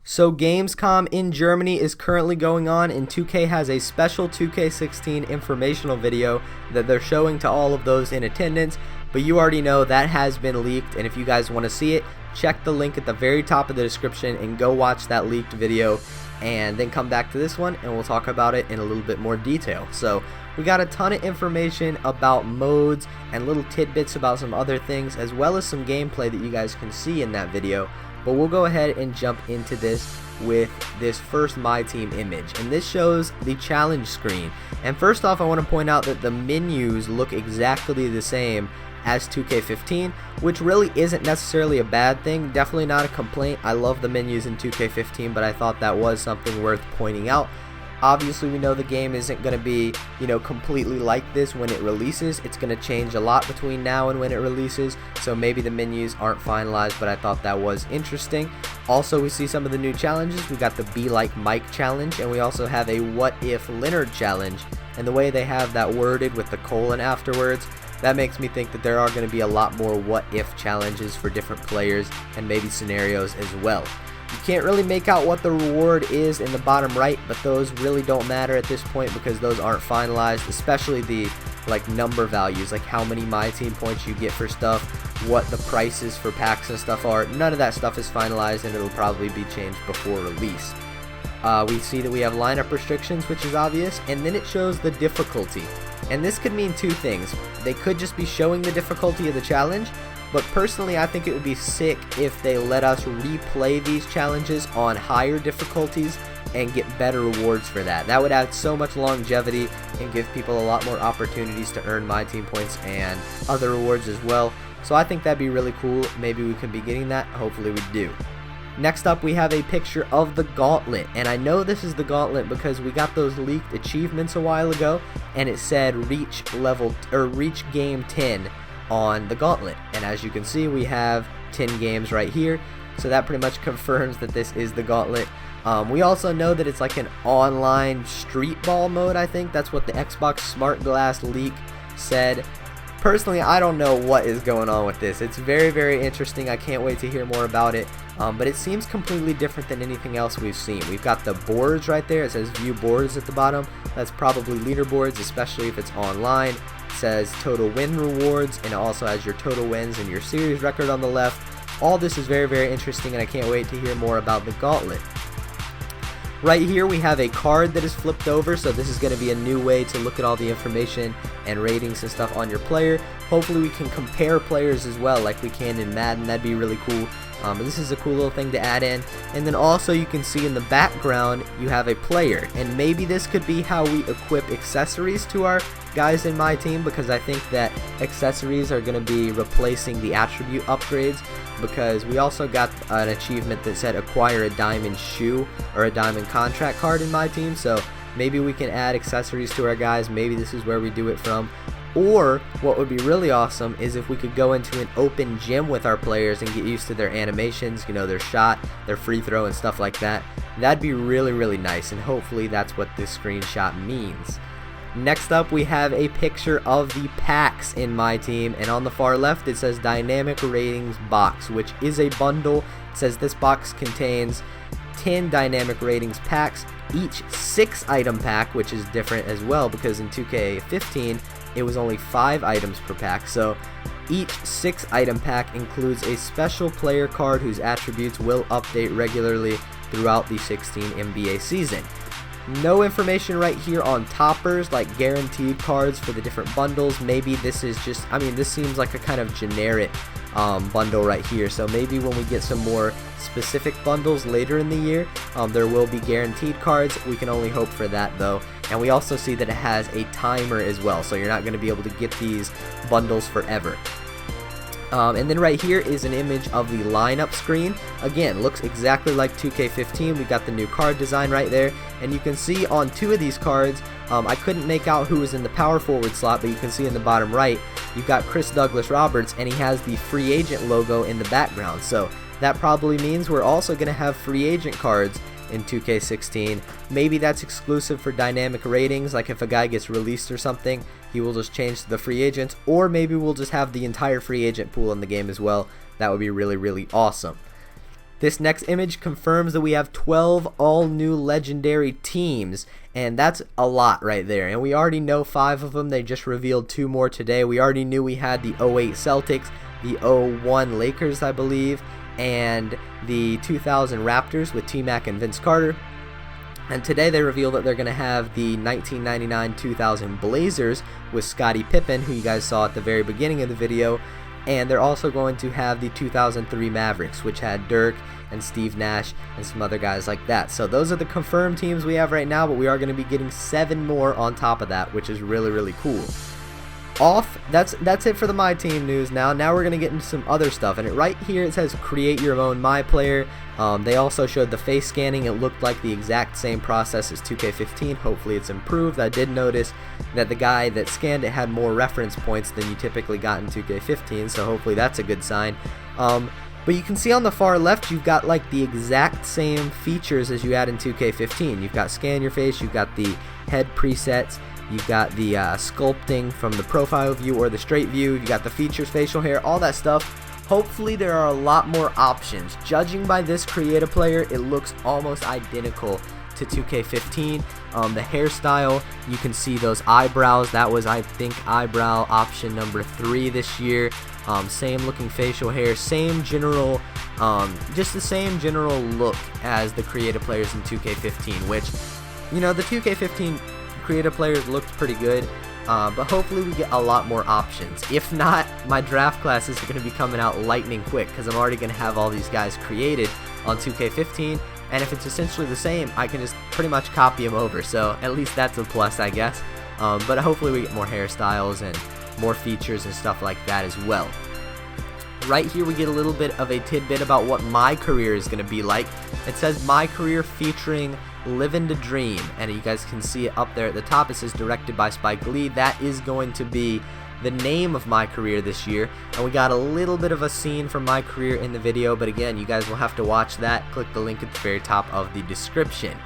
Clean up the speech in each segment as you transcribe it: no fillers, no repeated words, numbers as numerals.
So Gamescom in Germany is currently going on, and 2K has a special 2K16 informational video that they're showing to all of those in attendance, but you already know that has been leaked, and if you guys want to see it, check the link at the very top of the description and go watch that leaked video, and then come back to this one and we'll talk about it in a little bit more detail. So we got a ton of information about modes and little tidbits about some other things, as well as some gameplay that you guys can see in that video. But we'll go ahead and jump into this with this first MyTEAM image, and this shows the challenge screen. And first off, I want to point out that the menus look exactly the same as 2K15, which really isn't necessarily a bad thing, definitely not a complaint. I love the menus in 2K15, but I thought that was something worth pointing out. Obviously, we know the game isn't going to be, completely like this when it releases. It's going to change a lot between now and when it releases, so maybe the menus aren't finalized, but I thought that was interesting. Also, we see some of the new challenges. We got the Be Like Mike challenge, and we also have a What If Leonard challenge, and the way they have that worded with the colon afterwards, that makes me think that there are going to be a lot more what if challenges for different players and maybe scenarios as well. You can't really make out what the reward is in the bottom right, but those really don't matter at this point because those aren't finalized, especially the number values, like how many MyTEAM points you get for stuff, what the prices for packs and stuff are. None of that stuff is finalized, and it'll probably be changed before release. We see that we have lineup restrictions, which is obvious, and then it shows the difficulty. And this could mean two things. They could just be showing the difficulty of the challenge, but personally I think it would be sick if they let us replay these challenges on higher difficulties and get better rewards for that. That would add so much longevity and give people a lot more opportunities to earn MyTEAM points and other rewards as well. So I think that'd be really cool. Maybe we could be getting that. Hopefully we do. Next up, we have a picture of the Gauntlet, and I know this is the Gauntlet because we got those leaked achievements a while ago, and it said reach game 10 on the Gauntlet, and as you can see, we have 10 games right here, so that pretty much confirms that this is the Gauntlet. We also know that it's like an online street ball mode. I think that's what the Xbox Smart Glass leak said. Personally, I don't know what is going on with this. It's very, very interesting. I can't wait to hear more about it. But it seems completely different than anything else we've seen. We've got the boards right there. It says view boards at the bottom. That's probably leaderboards, especially if it's online. It says total win rewards, and it also has your total wins and your series record on the left. All this is very, very interesting, and I can't wait to hear more about the Gauntlet. Right here we have a card that is flipped over, so this is going to be a new way to look at all the information and ratings and stuff on your player. Hopefully we can compare players as well like we can in Madden. That'd be really cool. But this is a cool little thing to add in. And then also you can see in the background you have a player, and maybe this could be how we equip accessories to our guys in MyTEAM, because I think that accessories are going to be replacing the attribute upgrades, because we also got an achievement that said acquire a diamond shoe or a diamond contract card in MyTEAM, so maybe we can add accessories to our guys. Maybe this is where we do it from. Or what would be really awesome is if we could go into an open gym with our players and get used to their animations, their shot, their free throw and stuff like that. That'd be really, really nice, and hopefully that's what this screenshot means. Next up, we have a picture of the packs in MyTEAM, and on the far left it says Dynamic Ratings Box, which is a bundle. It says this box contains 10 Dynamic Ratings packs, each 6 item pack, which is different as well because in 2K15 it was only 5 items per pack. So each 6 item pack includes a special player card whose attributes will update regularly throughout the 16 NBA season. No information right here on toppers, like guaranteed cards for the different bundles. Maybe this is just, this seems like a kind of generic bundle right here. So maybe when we get some more specific bundles later in the year, there will be guaranteed cards. We can only hope for that though. And we also see that it has a timer as well, so you're not going to be able to get these bundles forever. And then right here is an image of the lineup screen. Again, looks exactly like 2K15. We got the new card design right there, and you can see on 2 of these cards, I couldn't make out who was in the power forward slot, but you can see in the bottom right, you've got Chris Douglas Roberts, and he has the free agent logo in the background. So that probably means we're also going to have free agent cards in 2K16. Maybe that's exclusive for dynamic ratings, like if a guy gets released or something, he will just change to the free agents, or maybe we'll just have the entire free agent pool in the game as well. That would be really, really awesome. This next image confirms that we have 12 all new legendary teams, and that's a lot right there. And we already know 5 of them. They just revealed 2 more today. We already knew we had the 08 Celtics, the 01 Lakers, I believe, and the 2000 Raptors with T-Mac and Vince Carter. And today they revealed that they're going to have the 1999-2000 Blazers with Scottie Pippen, who you guys saw at the very beginning of the video. And they're also going to have the 2003 Mavericks, which had Dirk and Steve Nash and some other guys like that. So those are the confirmed teams we have right now, but we are going to be getting 7 more on top of that, which is really, really cool. That's it for the MyTEAM news. Now we're going to get into some other stuff, and right here it says create your own MyPlayer. They also showed the face scanning. It looked like the exact same process as 2K15. Hopefully it's improved. I did notice that the guy that scanned it had more reference points than you typically got in 2K15, so hopefully that's a good sign. But you can see on the far left you've got like the exact same features as you had in 2K15. You've got scan your face, you've got the head presets, you've got the sculpting from the profile view or the straight view, you got the features, facial hair, all that stuff. Hopefully there are a lot more options. Judging by this create a player, it looks almost identical to 2K15. The hairstyle, you can see those eyebrows. That was, I think, eyebrow option number 3 this year. Same looking facial hair, same general, just the same general look as the creative players in 2K15, which, you know, the 2K15 creative players looked pretty good, but hopefully we get a lot more options. If not, my draft classes are going to be coming out lightning quick because I'm already going to have all these guys created on 2K15, and if it's essentially the same, I can just pretty much copy them over, so at least that's a plus, I guess. But hopefully we get more hairstyles and more features and stuff like that as well. Right here we get a little bit of a tidbit about what MyCAREER is going to be like. It says MyCAREER featuring Livin' the Dream, and you guys can see it up there at the top. It says directed by Spike Lee. That is going to be the name of MyCAREER this year, and we got a little bit of a scene from MyCAREER in the video, but again, you guys will have to watch that. Click the link at the very top of the description.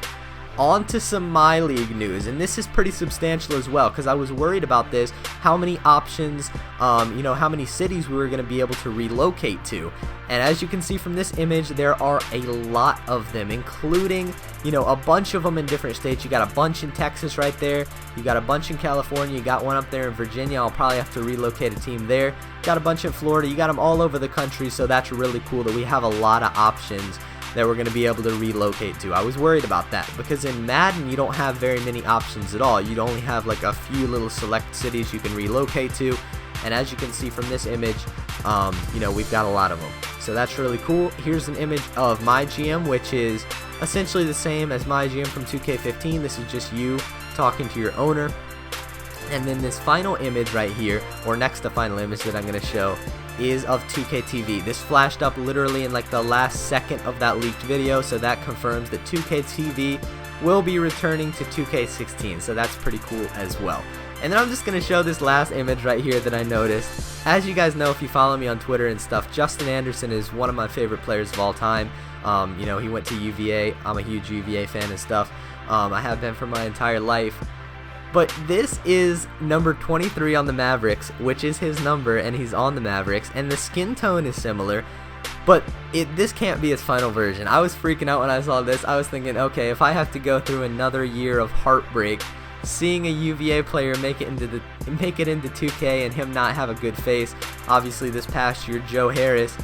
On to some MyLEAGUE news, and this is pretty substantial as well, because I was worried about this, how many options, you know, how many cities we were going to be able to relocate to. And as you can see from this image, there are a lot of them, including, you know, a bunch of them in different states. You got a bunch in Texas right there, you got a bunch in California, you got one up there in Virginia. I'll probably have to relocate a team there. Got a bunch in Florida. You got them all over the country, so that's really cool that we have a lot of options that we're going to be able to relocate to. I was worried about that because in Madden you don't have very many options at all. You'd only have like a few little select cities you can relocate to, and as you can see from this image, you know, we've got a lot of them, so that's really cool. Here's an image of MyGM, which is essentially the same as MyGM from 2K15. This is just you talking to your owner. And then this final image right here, or next to final image that I'm going to show, is of TKTV. This flashed up literally in like the last second of that leaked video, so that confirms that 2KTV will be returning to 2K16, so that's pretty cool as well. And then I'm just going to show this last image right here that I noticed. As you guys know, if you follow me on Twitter and stuff, Justin Anderson is one of my favorite players of all time. You know, he went to UVA. I'm a huge UVA fan and stuff. I have been for my entire life. But this is number 23 on the Mavericks, which is his number, and he's on the Mavericks, and the skin tone is similar, but this can't be his final version. I was freaking out when I saw this. I was thinking, okay, if I have to go through another year of heartbreak, seeing a UVA player make it into 2K and him not have a good face. Obviously this past year, Joe Harris,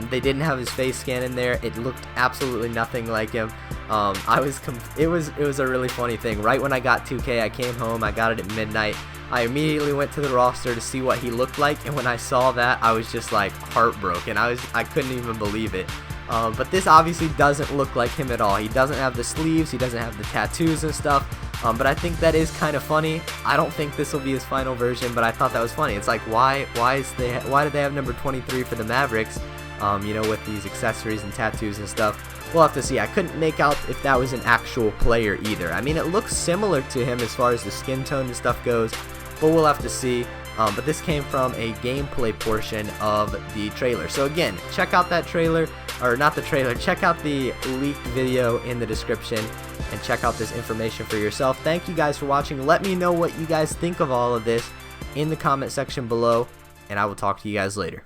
they didn't have his face scan in there. It looked absolutely nothing like him. It was a really funny thing. Right when I got 2K, I came home, I got it at midnight. I immediately went to the roster to see what he looked like, and when I saw that, I was just like heartbroken. I couldn't even believe it. But this obviously doesn't look like him at all. He doesn't have the sleeves, he doesn't have the tattoos and stuff. But I think that is kind of funny. I don't think this will be his final version, but I thought that was funny. It's like, why did they have number 23 for the Mavericks? You know, with these accessories and tattoos and stuff. We'll have to see. I couldn't make out if that was an actual player either. I mean, it looks similar to him as far as the skin tone and stuff goes, but we'll have to see. But this came from a gameplay portion of the trailer. So again, check out that trailer, or not the trailer, check out the leaked video in the description and check out this information for yourself. Thank you guys for watching. Let me know what you guys think of all of this in the comment section below, and I will talk to you guys later.